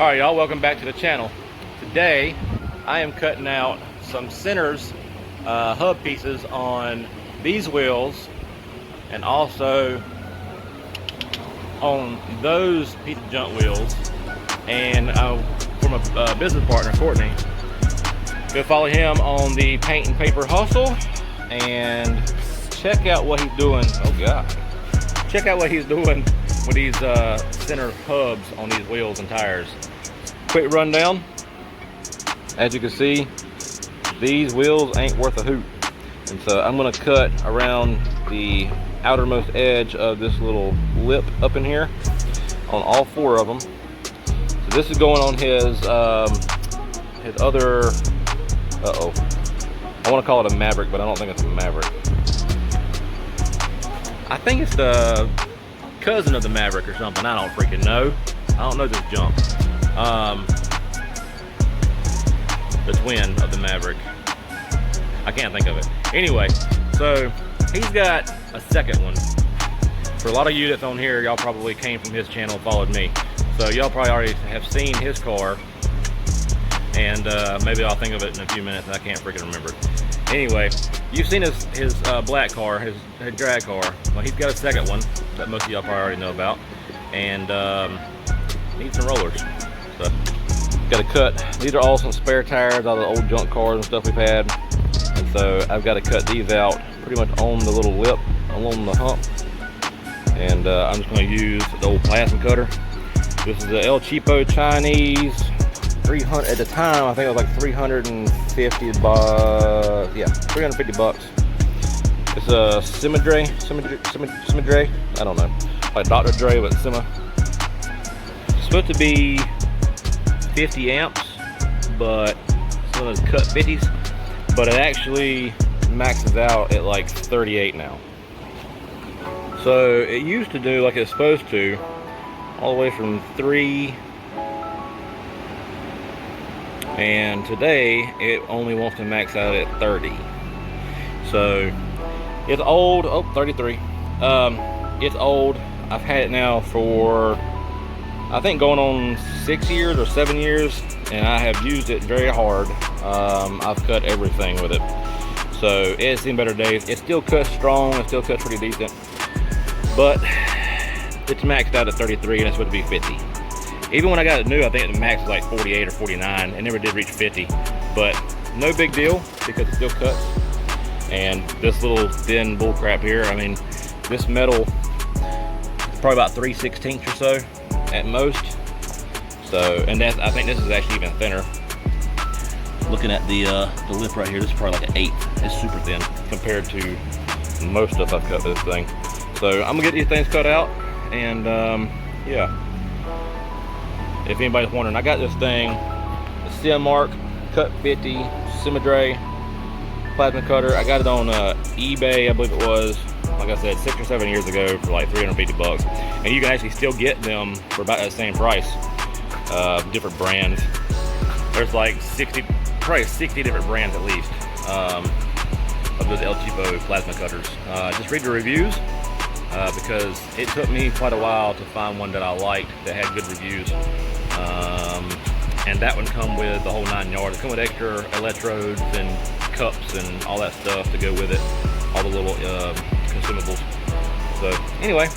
Alright y'all, welcome back to the channel. Today I am cutting out some centers, hub pieces on these wheels and also on those piece of junk wheels, and from a business partner, Courtney. Go follow him on the Paint and Paper Hustle and check out what he's doing. Oh god, check out what he's doing with these center hubs on these wheels and tires. Quick rundown. As you can see, these wheels ain't worth a hoot, and so I'm gonna cut around the outermost edge of this little lip up in here on all four of them. So this is going on his other, I want to call it a Maverick, but I don't think it's a Maverick. I think it's the cousin of the Maverick or something. I don't freaking know. I don't know this junk. The twin of the Maverick. I can't think of it. Anyway, so he's got a second one. For a lot of you that's on here, y'all probably came from his channel and followed me. So y'all probably already have seen his car. And maybe I'll think of it in a few minutes and I can't freaking remember. Anyway, you've seen his black car, his drag car. Well, he's got a second one that most of y'all probably already know about. And needs some rollers. So, got to cut. These are all some spare tires out of the old junk cars and stuff we've had. And so I've got to cut these out pretty much on the little lip, along the hump. And I'm just going to use the old plasma cutter. This is the El Cheapo Chinese 300 at the time. I think it was like 350 bucks. Yeah, 350 bucks. It's a Semi-Dre. I don't know, like Dr. Dre, but Semi. It's supposed to be 50 amps, but it's one of those cut 50s. But it actually maxes out at like 38 now. So it used to do like it's supposed to, all the way from 3. And today it only wants to max out at 30. So it's old. Oh, 33. It's old. I've had it now for I think going on 6 years or 7 years, and I have used it very hard. I've cut everything with it, so it's seen better days. It still cuts strong, it still cuts pretty decent, but it's maxed out at 33 and it's supposed to be 50. Even when I got it new, I think the max was like 48 or 49. It never did reach 50, but no big deal because it still cuts. And this little thin bull crap here, I mean, this metal is probably about 3/16 or so at most. So, and that's, I think this is actually even thinner. Looking at the lip right here, this is probably like an 8. It's super thin compared to most stuff I've cut with this thing. So I'm gonna get these things cut out, and yeah. If anybody's wondering, I got this thing, the Cimark Cut 50 Semi-Dre plasma cutter. I got it on eBay, I believe it was. Like I said, 6 or 7 years ago for like 350 bucks. And you can actually still get them for about that same price. Different brands. There's like probably 60 different brands at least of those El Cheapo plasma cutters. Just read the reviews because it took me quite a while to find one that I liked that had good reviews. And that one come with the whole 9 yards. It come with extra electrodes and cups and all that stuff to go with it. All the little consumables. So anyway,